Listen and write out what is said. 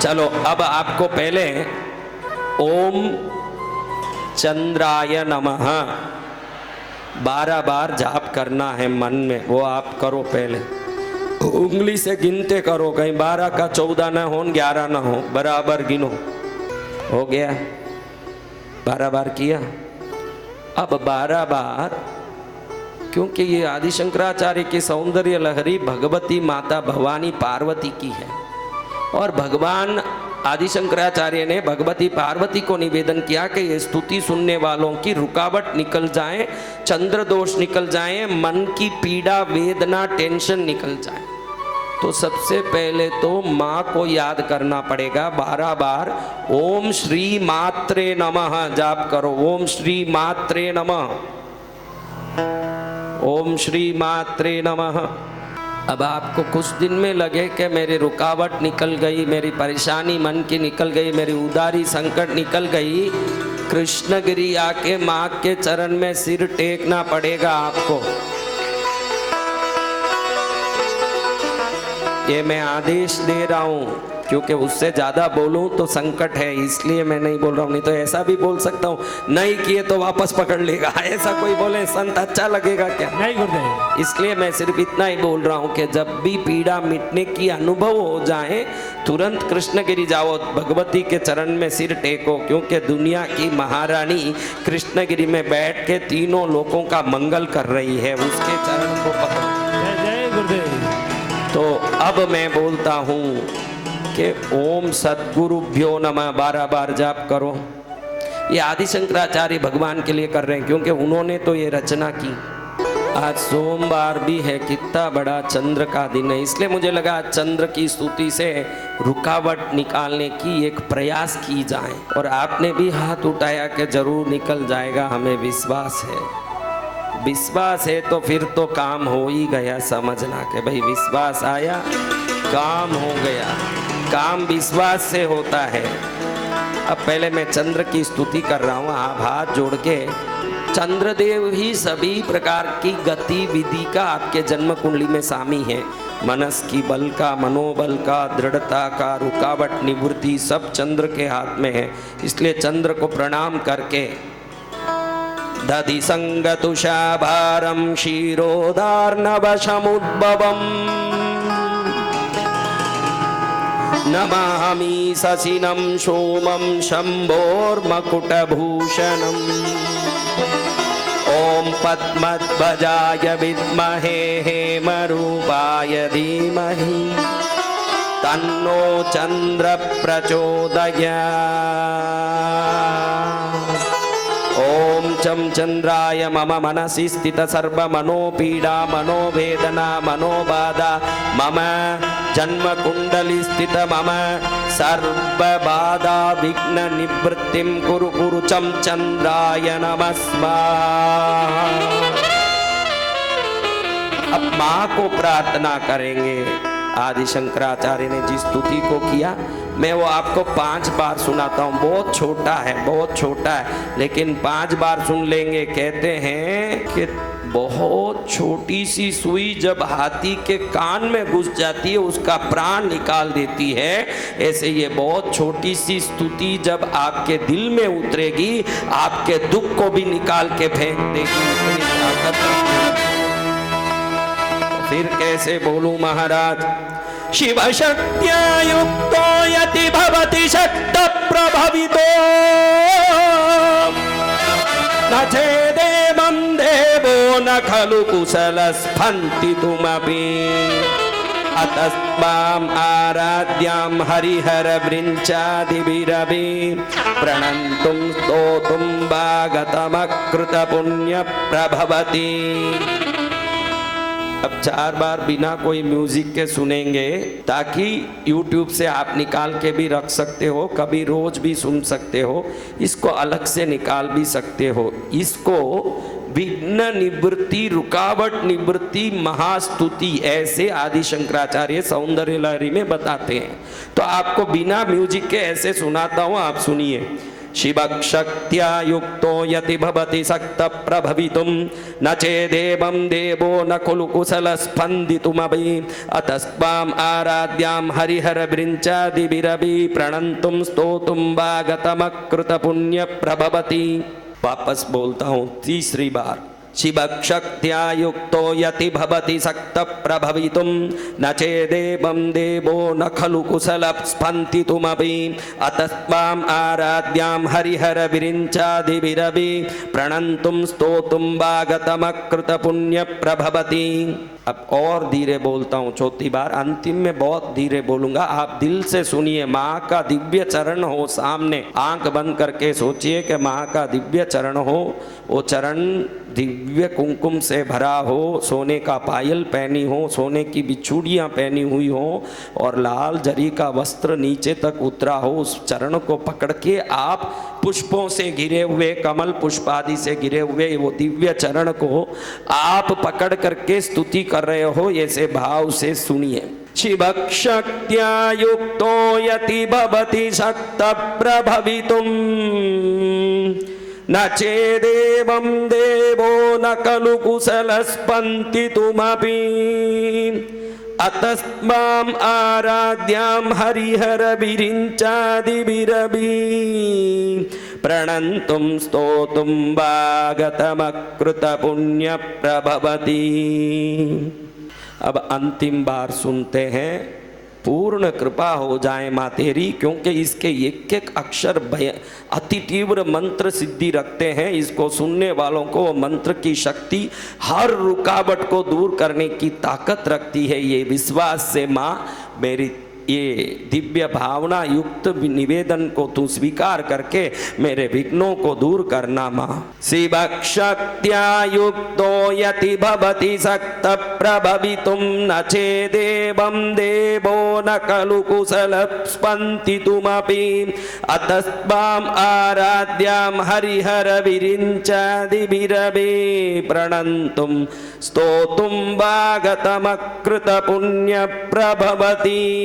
चलो अब आपको पहले ओम चंद्राय नमः 12 बार जाप करना है मन में, वो आप करो पहले। उंगली से गिनते करो, कहीं 12 का 14 ना हो, 11 ना हो, बराबर गिनो। हो गया? 12 बार किया। अब 12 बार, क्योंकि ये आदि शंकराचार्य की सौंदर्य लहरी भगवती माता भवानी पार्वती की है, और भगवान आदि शंकराचार्य ने भगवती पार्वती को निवेदन किया कि ये स्तुति सुनने वालों की रुकावट निकल जाए, चंद्र दोष निकल जाए, मन की पीड़ा वेदना टेंशन निकल जाए। तो सबसे पहले तो माँ को याद करना पड़ेगा। 12 बार ओम श्री मात्रे नमः जाप करो। ओम श्री मात्रे नमः, ओम श्री मात्रे नमः। अब आपको कुछ दिन में लगे कि मेरी रुकावट निकल गई, मेरी परेशानी मन की निकल गई, मेरी उदारी संकट निकल गई, कृष्णगिरी आके माँ के चरण में सिर टेकना पड़ेगा आपको। ये मैं आदेश दे रहा हूँ, क्योंकि उससे ज़्यादा बोलूँ तो संकट है, इसलिए मैं नहीं बोल रहा हूँ। नहीं तो ऐसा भी बोल सकता हूँ, नहीं किए तो वापस पकड़ लेगा, ऐसा कोई बोले संत अच्छा लगेगा क्या? नहीं गुरुदेव। इसलिए मैं सिर्फ इतना ही बोल रहा हूँ कि जब भी पीड़ा मिटने की अनुभव हो जाए, तुरंत कृष्णगिरी जाओ, भगवती के चरण में सिर टेको, क्योंकि दुनिया की महारानी कृष्णगिरी में बैठ के तीनों लोगों का मंगल कर रही है, उसके चरण को पकड़ो। जय गुरुदेव। तो अब मैं बोलता हूँ कि ओम सद्गुरुभ्यो नमः 12 बार जाप करो। ये आदि शंकराचार्य भगवान के लिए कर रहे हैं, क्योंकि उन्होंने तो ये रचना की। आज सोमवार भी है, कितना बड़ा चंद्र का दिन है, इसलिए मुझे लगा चंद्र की स्तुति से रुकावट निकालने की एक प्रयास की जाए। और आपने भी हाथ उठाया कि जरूर निकल जाएगा, हमें विश्वास है। विश्वास है तो फिर तो काम हो ही गया, समझना कि भाई विश्वास आया काम हो गया। काम विश्वास से होता है। अब पहले मैं चंद्र की स्तुति कर रहा हूँ, आप हाथ जोड़ के। चंद्रदेव ही सभी प्रकार की गतिविधि का आपके जन्म कुंडली में शामिल है। मनस की बल का, मनोबल का, दृढ़ता का, रुकावट निवृत्ति सब चंद्र के हाथ में है। इसलिए चंद्र को प्रणाम करके दधि संगतुषाभारम क्षीरोदार्णवशमुद्भवम् नमामि शशिनं सोमं शम्भोर्मकुटभूषणम् ॐ पद्मध्वजाय विद्महे हेमरूपाय धीमहि तन्नो चन्द्र प्रचोदयात्। ओम चम चंद्राय मम मनसि स्थित सर्व मनोपीडा मनोवेदना मनोबाधा मम जन्म कुंडली स्थित मम सर्व बाधा विघ्न निवृत्तिं कुरु कुरु चम चंद्राय नमस्कार। अब माँ को प्रार्थना करेंगे। आदि शंकराचार्य ने जिस स्तुति को किया, मैं वो आपको 5 बार सुनाता हूँ। बहुत छोटा है, बहुत छोटा है, लेकिन 5 बार सुन लेंगे। कहते हैं कि बहुत छोटी सी सुई जब हाथी के कान में घुस जाती है, उसका प्राण निकाल देती है। ऐसे ये बहुत छोटी सी स्तुति जब आपके दिल में उतरेगी, आपके दुख को भी निकाल के फेंक देगी। फिर कैसे बोलूं महाराज? शिव शक्त्या युक्तो यति भवति शक्त प्रभवितो न चेदेवं देवो न खलु कुशलस्फन्ति तुमपि अतस्माम् आराध्यां हरिहर वृञ्चादिभिरपि प्रणन्तुं स्तोतुं वागतमकृत पुण्य प्रभवति। अब 4 बार बिना कोई म्यूजिक के सुनेंगे, ताकि YouTube से आप निकाल के भी रख सकते हो, कभी रोज भी सुन सकते हो, इसको अलग से निकाल भी सकते हो। इसको विघ्न निवृत्ति, रुकावट निवृत्ति महास्तुति, ऐसे आदि शंकराचार्य सौंदर्य लहरी में बताते हैं। तो आपको बिना म्यूजिक के ऐसे सुनाता हूँ, आप सुनिए। शिवशक्त्या युक्तो यति भवति सक्तः प्रभवितुं न चेदेवं देवो न खलु कुशलस्पन्दितुमपि अतस्त्वाम् आराध्यां हरिहरवृञ्चादिभिरपि प्रणन्तुं स्तोतुं वा गतमकृतपुण्यप्रभवति। वापस बोलता हूँ तीसरी बार। शिवशक्त्या युक्तो यति भवति सक्तः प्रभवितुं न चेदेवं देवो न खलु कुशलस्पन्दितुमपि अतस्त्वाम् आराध्यां हरिहरविरिञ्चादिभिरपि प्रणन्तुं स्तोतुं वा गतमकृतपुण्यप्रभवति। अब और धीरे बोलता हूँ चौथी बार, अंतिम में बहुत धीरे बोलूंगा, आप दिल से सुनिए। माँ का दिव्य चरण हो सामने, आंख बंद करके सोचिए कि माँ का दिव्य चरण हो, वो चरण दिव्य कुमकुम से भरा हो, सोने का पायल पहनी हो, सोने की बिछुड़ियाँ पहनी हुई हो और लाल जरी का वस्त्र नीचे तक उतरा हो। उस चरण को पकड़ के आप पुष्पों से घिरे हुए, कमल पुष्प आदि से घिरे हुए वो दिव्य चरण को आप पकड़ करके स्तुति कर रहे हो, ऐसे भाव से सुनिए। शिवशक्त्या युक्तो यति भवति सक्तः प्रभवितुं न चेदेवं देवो न खलु कुशलस्पन्दितुमपि अतस्त्वाम् आराध्यां हरिहरविरिञ्चादिभिरपि प्रणन्तुं स्तोतुं वा गतमकृतपुण्यप्रभवति। अब अंतिम बार सुनते हैं। पूर्ण कृपा हो जाए माँ तेरी, क्योंकि इसके एक एक अक्षर अति तीव्र मंत्र सिद्धि रखते हैं। इसको सुनने वालों को मंत्र की शक्ति हर रुकावट को दूर करने की ताकत रखती है। ये विश्वास से माँ मेरी ये दिव्य भावना युक्त निवेदन को तू स्वीकार करके मेरे विघ्नों को दूर करना माँ। शिवशक्त्या युक्तो यति भवति सक्तः प्रभवितुं न चेदेवं देवो न खलु कुशलस्पन्दितुमपि अतस्त्वाम् आराध्यां हरिहरविरिञ्चादिभिरपि प्रणन्तुं स्तोतुं वा गतमकृतपुण्यप्रभवति।